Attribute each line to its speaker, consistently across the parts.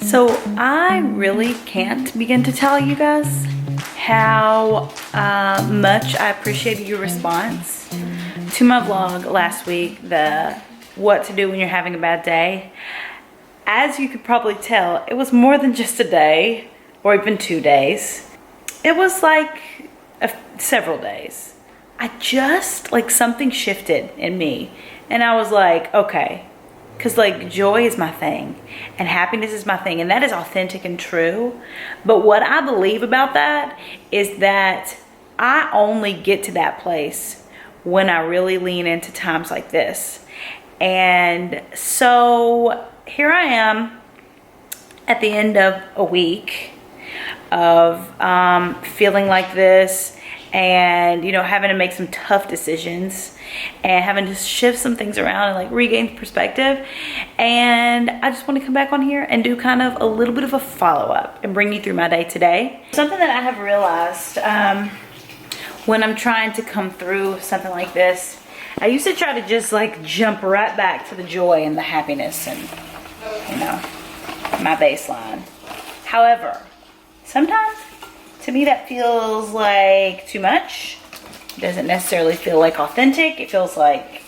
Speaker 1: So I really can't begin to tell you guys how much I appreciated your response to my vlog last week, the what to do when you're having a bad day. As you could probably tell, it was more than just a day or even 2 days. It was like several days. I just, like, something shifted in me and I was like, okay, because like joy is my thing and happiness is my thing, and that is authentic and true. But what I believe about that is that I only get to that place when I really lean into times like this. And so here I am at the end of a week of feeling like this, and you know, having to make some tough decisions and having to shift some things around and like regain perspective. And I just want to come back on here and do kind of a little bit of a follow-up and bring you through my day today. Something that I have realized when I'm trying to come through something like this, I used to try to just like jump right back to the joy and the happiness and, you know, my baseline. However, sometimes to me that feels like too much. It doesn't necessarily feel like authentic. It feels like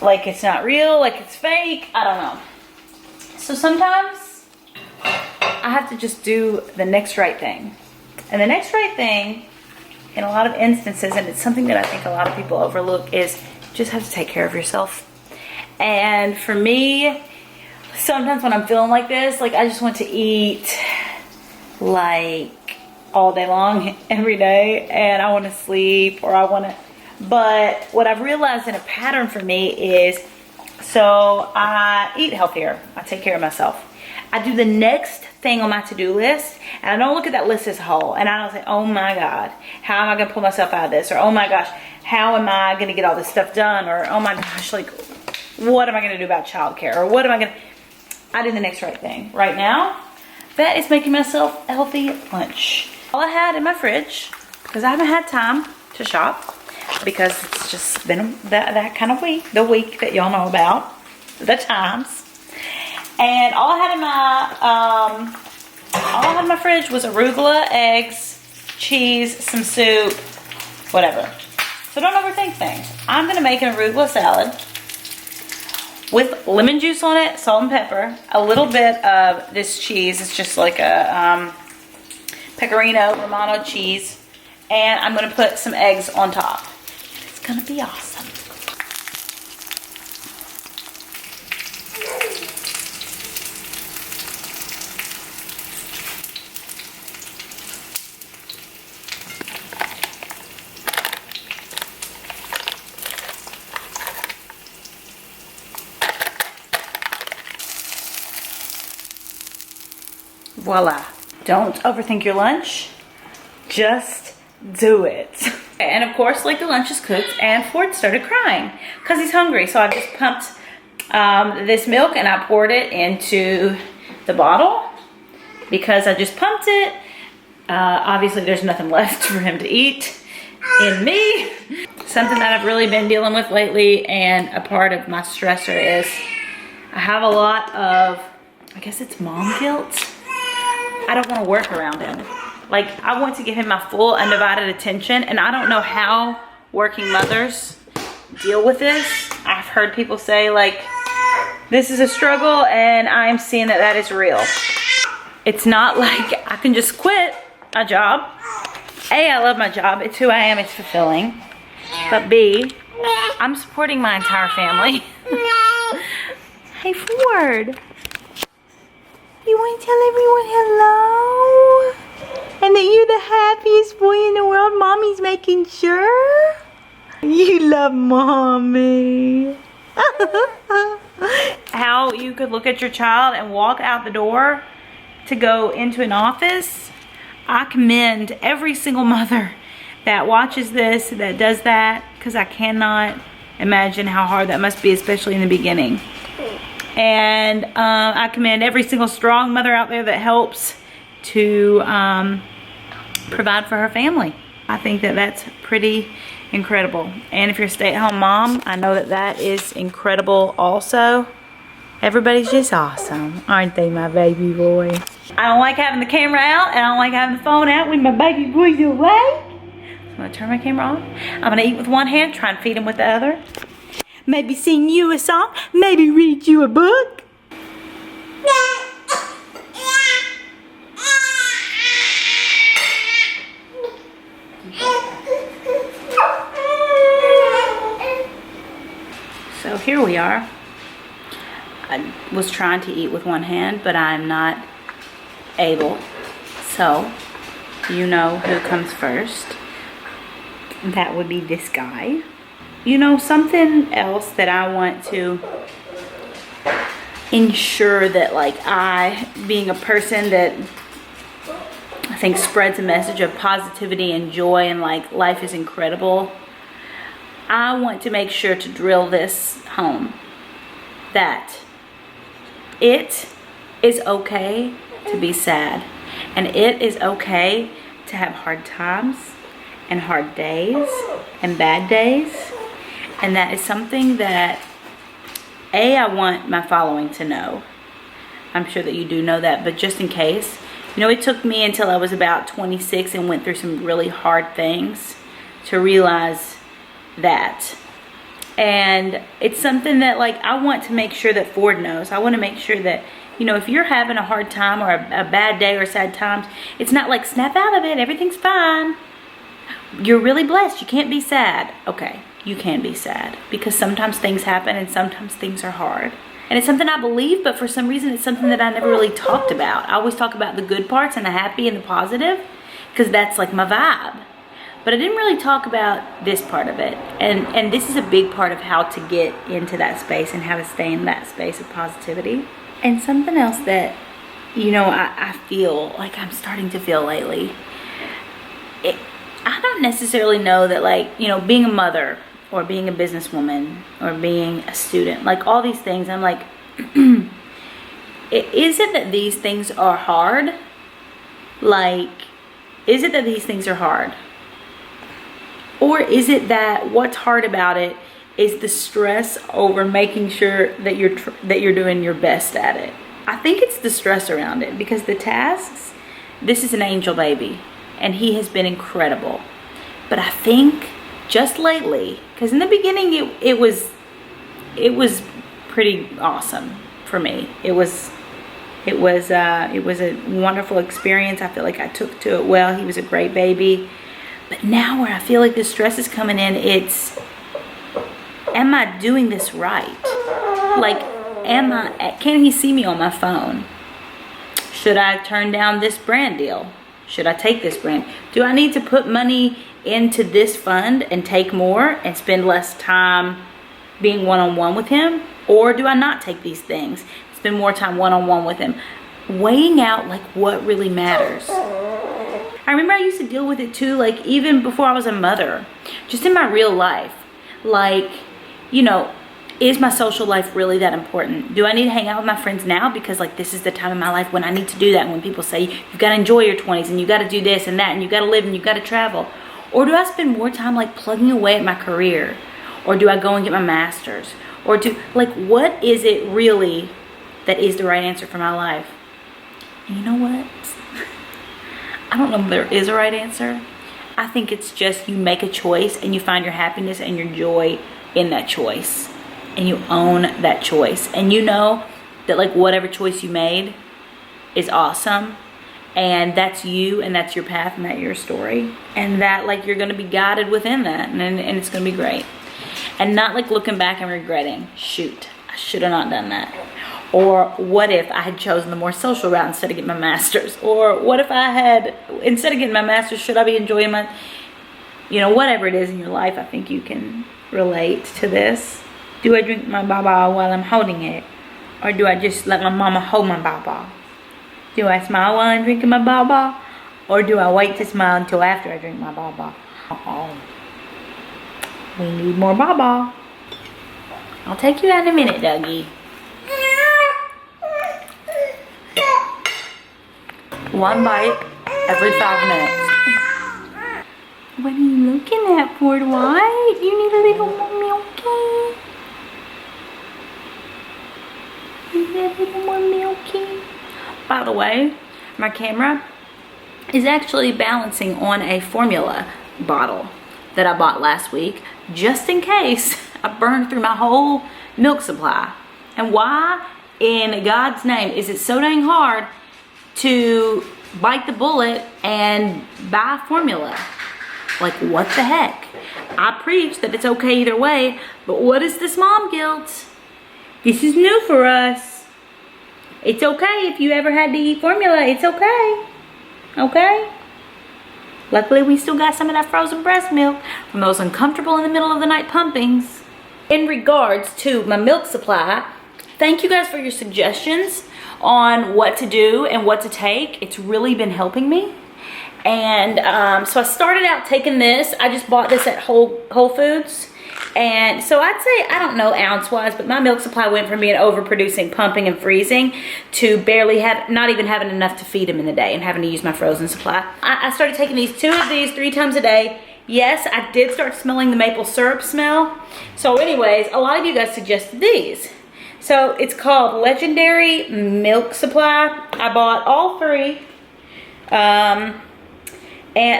Speaker 1: it's not real, like it's fake. I don't know. So sometimes I have to just do the next right thing. And the next right thing in a lot of instances, and it's something that I think a lot of people overlook, is just have to take care of yourself. And for me, sometimes when I'm feeling like this, like I just want to eat like all day long every day, and I want to sleep, or I want to, but what I've realized in a pattern for me is, so I eat healthier, I take care of myself, I do the next thing on my to-do list, and I don't look at that list as a whole, and I don't say, oh my God, how am I gonna pull myself out of this, or oh my gosh, how am I gonna get all this stuff done, or oh my gosh, like what am I gonna do about childcare, or what am I gonna, I do the next right thing. Right now, that is making myself a healthy lunch. All I had in my fridge, because I haven't had time to shop, because it's just been that kind of week, the week that y'all know about, the times. And all I had in my fridge was arugula, eggs, cheese, some soup, whatever. So don't overthink things. I'm gonna make an arugula salad with lemon juice on it, salt and pepper, a little bit of this cheese. It's just like a pecorino romano cheese, and I'm gonna put some eggs on top. It's gonna be awesome. Voila. Don't overthink your lunch. Just do it. And of course, like, the lunch is cooked, and Ford started crying because he's hungry. So I just pumped this milk and I poured it into the bottle because I just pumped it. Obviously, there's nothing left for him to eat in me. Something that I've really been dealing with lately, and a part of my stressor, is I have a lot of, I guess it's mom guilt. I don't want to work around him. Like, I want to give him my full undivided attention, and I don't know how working mothers deal with this. I've heard people say, like, this is a struggle, and I'm seeing that that is real. It's not like I can just quit a job. A, I love my job. It's who I am. It's fulfilling. But B, I'm supporting my entire family. Hey, Ford. You want to tell everyone hello? And that you're the happiest boy in the world? Mommy's making sure. You love Mommy. How you could look at your child and walk out the door to go into an office. I commend every single mother that watches this, that does that, because I cannot imagine how hard that must be, especially in the beginning. And I commend every single strong mother out there that helps to provide for her family. I think that that's pretty incredible. And if you're a stay-at-home mom, I know that that is incredible also. Everybody's just awesome, aren't they, my baby boy? I don't like having the camera out, and I don't like having the phone out when my baby boy's awake. So I'm gonna turn my camera on. I'm gonna eat with one hand, try and feed him with the other. Maybe sing you a song, maybe read you a book. So here we are. I was trying to eat with one hand, but I'm not able. So, you know who comes first. That would be this guy. You know, something else that I want to ensure that, like, I, being a person that I think spreads a message of positivity and joy and, like, life is incredible, I want to make sure to drill this home. That it is okay to be sad, and it is okay to have hard times and hard days and bad days, and that is something that I want my following to know. I'm sure that you do know that, but just in case, you know, it took me until I was about 26 and went through some really hard things to realize that. And it's something that, like, I want to make sure that Ford knows. I want to make sure that, you know, if you're having a hard time or a bad day or sad times, it's not like snap out of it, everything's fine. You're really blessed, you can't be sad. Okay, you can be sad because sometimes things happen and sometimes things are hard. And it's something I believe, but for some reason it's something that I never really talked about. I always talk about the good parts and the happy and the positive because that's like my vibe. But I didn't really talk about this part of it. And this is a big part of how to get into that space and how to stay in that space of positivity. And something else that, you know, I feel like I'm starting to feel lately. I don't necessarily know that, like, you know, being a mother or being a businesswoman or being a student, like all these things, I'm like, is it that these things are hard? Like, is it that these things are hard? Or is it that what's hard about it is the stress over making sure that you're doing your best at it? I think it's the stress around it, because the tasks, this is an angel baby and he has been incredible. But I think just lately, because in the beginning it was pretty awesome for me. It was a wonderful experience. I feel like I took to it well. He was a great baby. But now where I feel like the stress is coming in, it's, am I doing this right? Like, can he see me on my phone? Should I turn down this brand deal? Should I take this brand? Do I need to put money into this fund and take more and spend less time being one-on-one with him? Or do I not take these things, spend more time one-on-one with him? Weighing out, like, what really matters. I remember I used to deal with it too, like, even before I was a mother, just in my real life. Like, you know, is my social life really that important? Do I need to hang out with my friends now because, like, this is the time in my life when I need to do that? When people say you've got to enjoy your 20s and you got to do this and that and you got to live and you got to travel. Or do I spend more time, like, plugging away at my career? Or do I go and get my master's? Or like, what is it really that is the right answer for my life? And you know what? I don't know if there is a right answer. I think it's just you make a choice and you find your happiness and your joy in that choice. And you own that choice. And you know that, like, whatever choice you made is awesome. And that's you and that's your path and that's your story. And that, like, you're going to be guided within that. And it's going to be great. And not, like, looking back and regretting, shoot, I should have not done that. Or what if I had chosen the more social route instead of getting my master's? Or what if I had, instead of getting my master's, should I be enjoying my, you know, whatever it is in your life, I think you can relate to this. Do I drink my baba while I'm holding it? Or do I just let my mama hold my baba? Do I smile while I'm drinking my baba? Or do I wait to smile until after I drink my baba? Uh-oh. We need more baba. I'll take you out in a minute, Dougie. One bite every 5 minutes. What are you looking at, Ford White? You need a little more milky. Is that a little more milky? By the way, my camera is actually balancing on a formula bottle that I bought last week, just in case I burned through my whole milk supply. And why in God's name is it so dang hard to bite the bullet and buy formula? Like, what the heck? I preach that it's okay either way, but what is this mom guilt? This is new for us. It's okay if you ever had to eat formula. It's okay. Okay? Luckily, we still got some of that frozen breast milk from those uncomfortable in the middle of the night pumpings. In regards to my milk supply, thank you guys for your suggestions on what to do and what to take. It's really been helping me. And so I started out taking this. I just bought this at Whole Foods. And so I'd say, I don't know ounce-wise, but my milk supply went from being overproducing, pumping, and freezing to barely not even having enough to feed him in the day and having to use my frozen supply. I started taking two of these 3 times a day. Yes, I did start smelling the maple syrup smell. So anyways, a lot of you guys suggested these. So it's called Legendary Milk Supply. I bought all 3. And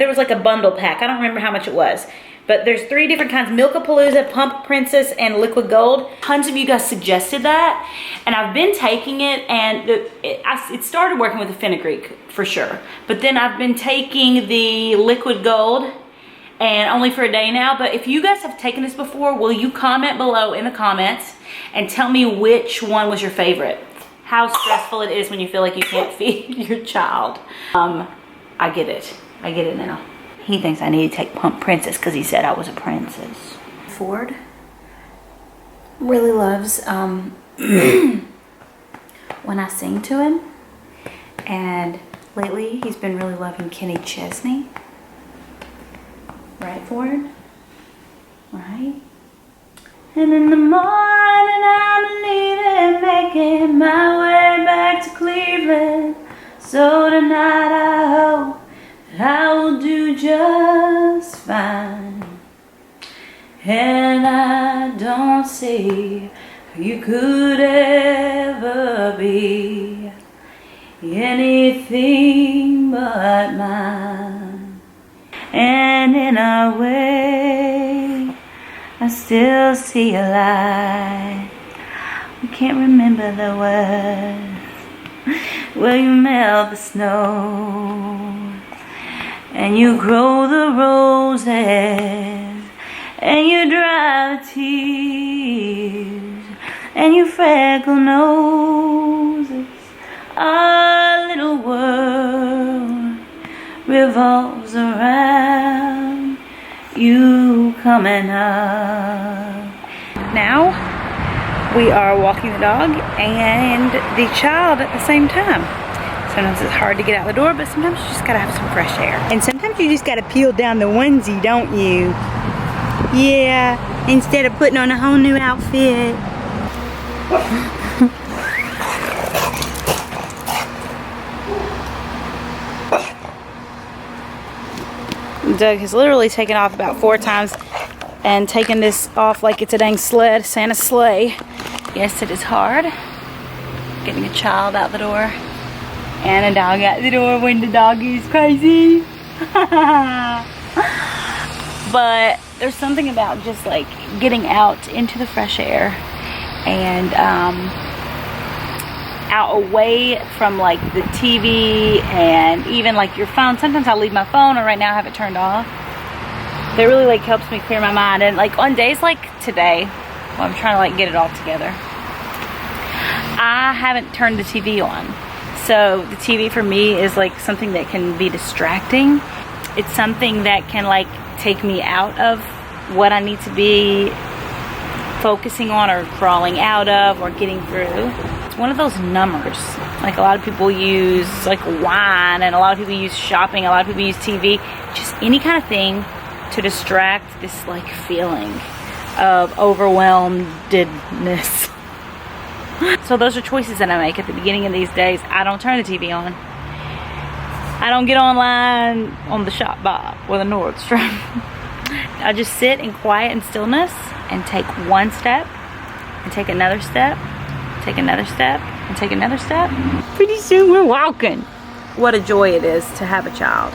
Speaker 1: there was like a bundle pack. I don't remember how much it was. But there's 3 different kinds: Milk-a-Palooza, Pump Princess, and Liquid Gold. Tons of you guys suggested that. And I've been taking it, and it started working with the fenugreek for sure. But then I've been taking the Liquid Gold, and only for a day now. But if you guys have taken this before, will you comment below in the comments and tell me which one was your favorite? How stressful it is when you feel like you can't feed your child. I get it. I get it now. He thinks I need to take Pump Princess because he said I was a princess. Ford really loves when I sing to him. And lately he's been really loving Kenny Chesney. Right, Ford? Right? And in the morning I'm leaving, making my way back to Cleveland. So tonight I hope I will do just fine. And I don't see how you could ever be anything but mine. And in a way, I still see a light. I can't remember the words. Well, you melt the snow, and you grow the roses, and you dry the tears, and you freckle noses. Our little world revolves around you coming up. Now we are walking the dog and the child at the same time. Sometimes it's hard to get out the door, but sometimes you just gotta have some fresh air. And sometimes you just gotta peel down the onesie, don't you? Yeah, instead of putting on a whole new outfit. Doug has literally taken off about 4 times and taken this off like it's a dang sled, Santa's sleigh. Yes, it is hard getting a child out the door and a dog out the door when the dog is crazy. But there's something about just like getting out into the fresh air and out away from like the TV and even like your phone. Sometimes I'll leave my phone, or right now I have it turned off. That really like helps me clear my mind. And like on days like today, well, I'm trying to like get it all together, I haven't turned the TV on. So the TV for me is like something that can be distracting. It's something that can like take me out of what I need to be focusing on or crawling out of or getting through. It's one of those numbers. Like a lot of people use like wine, and a lot of people use shopping, a lot of people use TV, just any kind of thing to distract this like feeling of overwhelmedness. So those are choices that I make at the beginning of these days. I don't turn the TV on. I don't get online on the Shop Bob or the Nordstrom. I just sit in quiet and stillness and take one step and take another step, take another step, and take another step. Pretty soon we're walking. What a joy it is to have a child.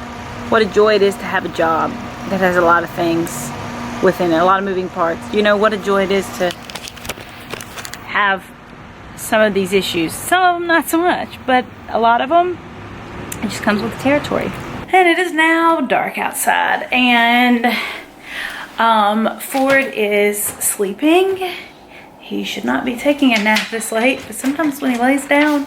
Speaker 1: What a joy it is to have a job that has a lot of things within it, a lot of moving parts. You know what a joy it is to have some of these issues. Some of them not so much, but a lot of them, it just comes with the territory. And it is now dark outside, and Ford is sleeping. He should not be taking a nap this late, but sometimes when he lays down,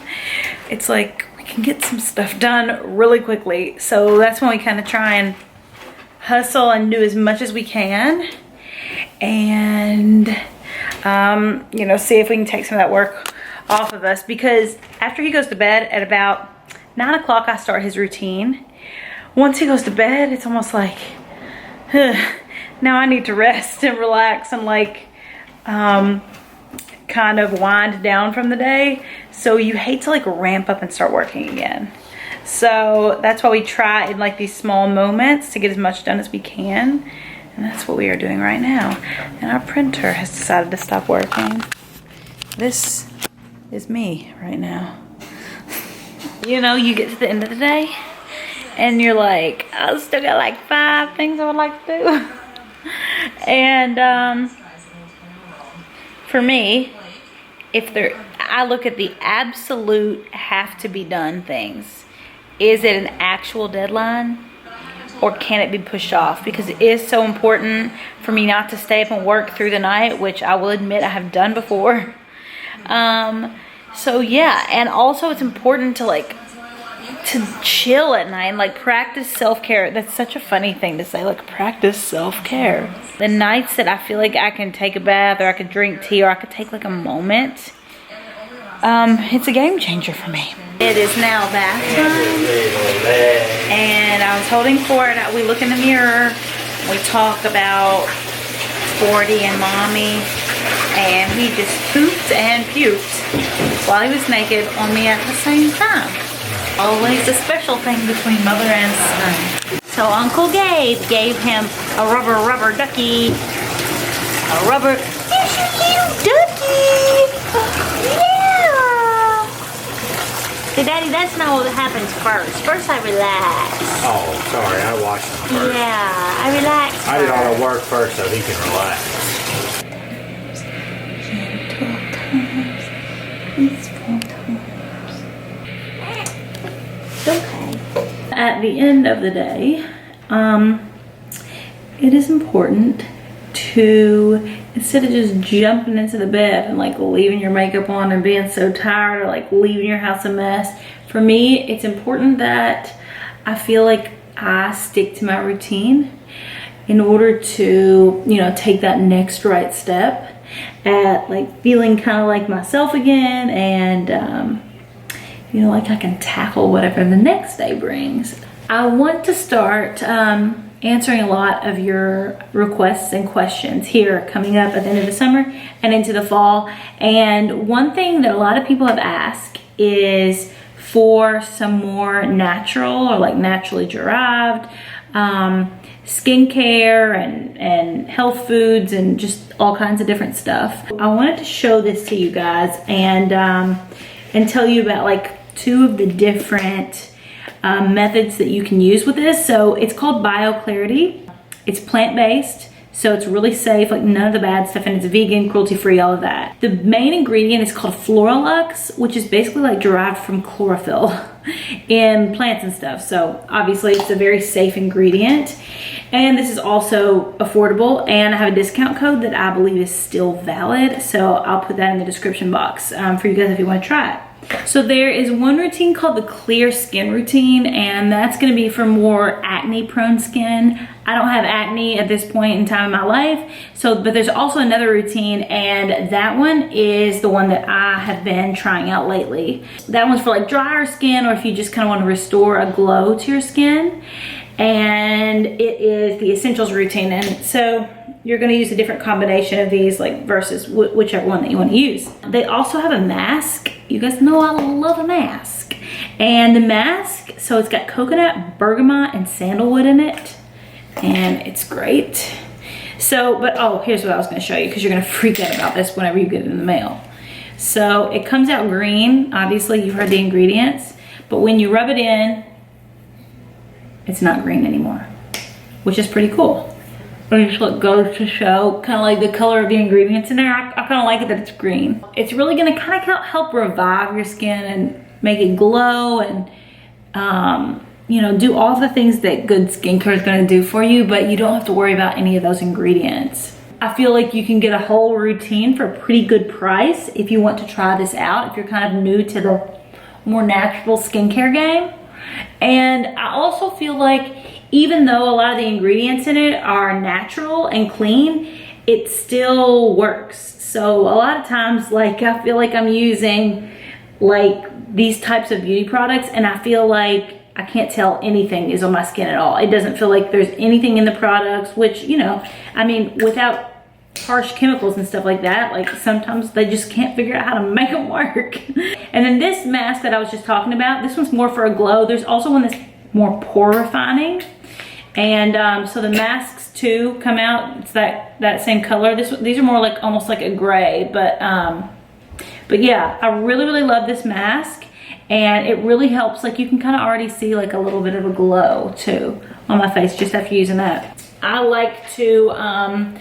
Speaker 1: it's like we can get some stuff done really quickly. So that's when we kind of try and hustle and do as much as we can, and you know, see if we can take some of that work off of us, because after he goes to bed at about 9 o'clock, I start his routine. Once he goes to bed, it's almost like, now I need to rest and relax and like kind of wind down from the day. So you hate to like ramp up and start working again. So that's why we try in like these small moments to get as much done as we can. And that's what we are doing right now. And our printer has decided to stop working. This is me right now. You know, you get to the end of the day and you're like, I still got like 5 things I would like to do. And for me, I look at the absolute have to be done things. Is it an actual deadline, or can it be pushed off? Because it is so important for me not to stay up and work through the night, which I will admit I have done before. So yeah, and also it's important to like to chill at night and like practice self-care. That's such a funny thing to say, like practice self-care. The nights that I feel like I can take a bath, or I could drink tea, or I could take like a moment, it's a game changer for me. It is now bath time, and I was holding Ford. We look in the mirror, we talk about Fordy and Mommy, and he just pooped and puked while he was naked on me at the same time. Always a special thing between mother and son. So Uncle Gabe gave him a rubber ducky. A rubber, there's your little ducky. Yeah. See, Daddy, that's not what happens first. First I relax.
Speaker 2: Oh, sorry, I watched him first.
Speaker 1: Yeah, I relax first.
Speaker 2: I did all the work first so he can relax.
Speaker 1: Okay. At the end of the day, it is important to, instead of just jumping into the bed and like leaving your makeup on and being so tired, or like leaving your house a mess, for me, it's important that I feel like I stick to my routine in order to, you know, take that next right step at like feeling kind of like myself again, and you know, like I can tackle whatever the next day brings. I want to start answering a lot of your requests and questions here coming up at the end of the summer and into the fall. And one thing that a lot of people have asked is for some more natural, or like naturally derived skincare and health foods and just all kinds of different stuff. I wanted to show this to you guys and tell you about like 2 of the different methods that you can use with this. So it's called BioClarity. It's plant-based, so it's really safe, like none of the bad stuff, and it's vegan, cruelty-free, all of that. The main ingredient is called Floralux, which is basically like derived from chlorophyll in plants and stuff. So obviously it's a very safe ingredient. And this is also affordable, and I have a discount code that I believe is still valid. So I'll put that in the description box for you guys if you want to try it. So there is one routine called the Clear Skin Routine, and that's going to be for more acne prone skin. I don't have acne at this point in time in my life, but there's also another routine, and that one is the one that I have been trying out lately. That one's for like drier skin, or if you just kind of want to restore a glow to your skin. And it is the Essentials routine, and so you're going to use a different combination of these, like versus whichever one that you want to use. They also have a mask. You guys know I love a mask. And the mask, so it's got coconut, bergamot, and sandalwood in it, and it's great. So, but oh, here's what I was going to show you, because you're going to freak out about this whenever you get it in the mail. So it comes out green. Obviously, you've heard the ingredients. But when you rub it in, it's not green anymore, which is pretty cool. It just goes to show kind of like the color of the ingredients in there. I kind of like it that it's green. It's really gonna kind of help revive your skin and make it glow and you know, do all the things that good skincare is gonna do for you, but you don't have to worry about any of those ingredients. I feel like you can get a whole routine for a pretty good price if you want to try this out, if you're kind of new to the more natural skincare game. And I also feel like even though a lot of the ingredients in it are natural and clean, it still works. So a lot of times, like, I feel like I'm using like these types of beauty products and I feel like I can't tell anything is on my skin at all. It doesn't feel like there's anything in the products, which, you know, I mean, without harsh chemicals and stuff like that, like sometimes they just can't figure out how to make them work. And then this mask that I was just talking about, this one's more for a glow. There's also one that's more pore refining. And so the masks too come out, it's that same color. These are more like almost like a gray, but yeah, I really love this mask. And it really helps, like you can kind of already see like a little bit of a glow too on my face just after using that. I like to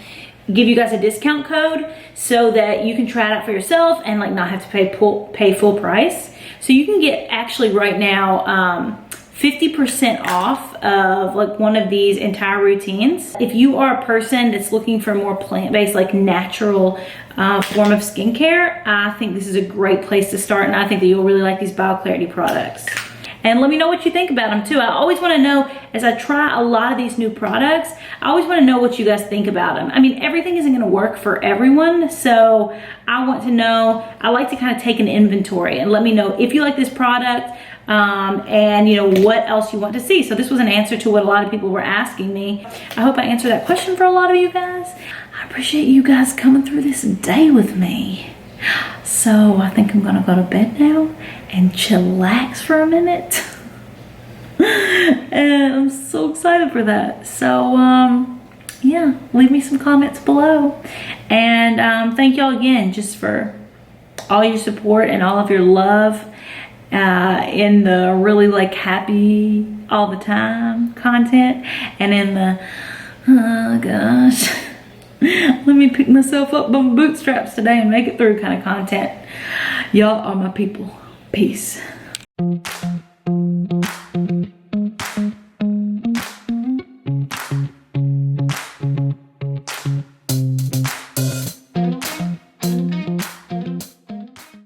Speaker 1: give you guys a discount code so that you can try it out for yourself and like not have to pay full price. So you can get actually right now 50% off of like one of these entire routines. If you are a person that's looking for more plant-based, like natural form of skincare, I think this is a great place to start, and I think that you'll really like these BioClarity products. And let me know what you think about them too. I always want to know, as I try a lot of these new products, I always want to know what you guys think about them. I mean, everything isn't going to work for everyone, so I want to know, I like to kind of take an inventory and let me know if you like this product, and you know what else you want to see. So this was an answer to what a lot of people were asking me. I hope I answered that question for a lot of you guys. I appreciate you guys coming through this day with me. So I think I'm gonna go to bed now and chillax for a minute. And I'm so excited for that. So yeah, leave me some comments below. And thank y'all again just for all your support and all of your love in the really like happy all the time content, and in the oh gosh, let me pick myself up by my bootstraps today and make it through kind of content. Y'all are my people. Peace.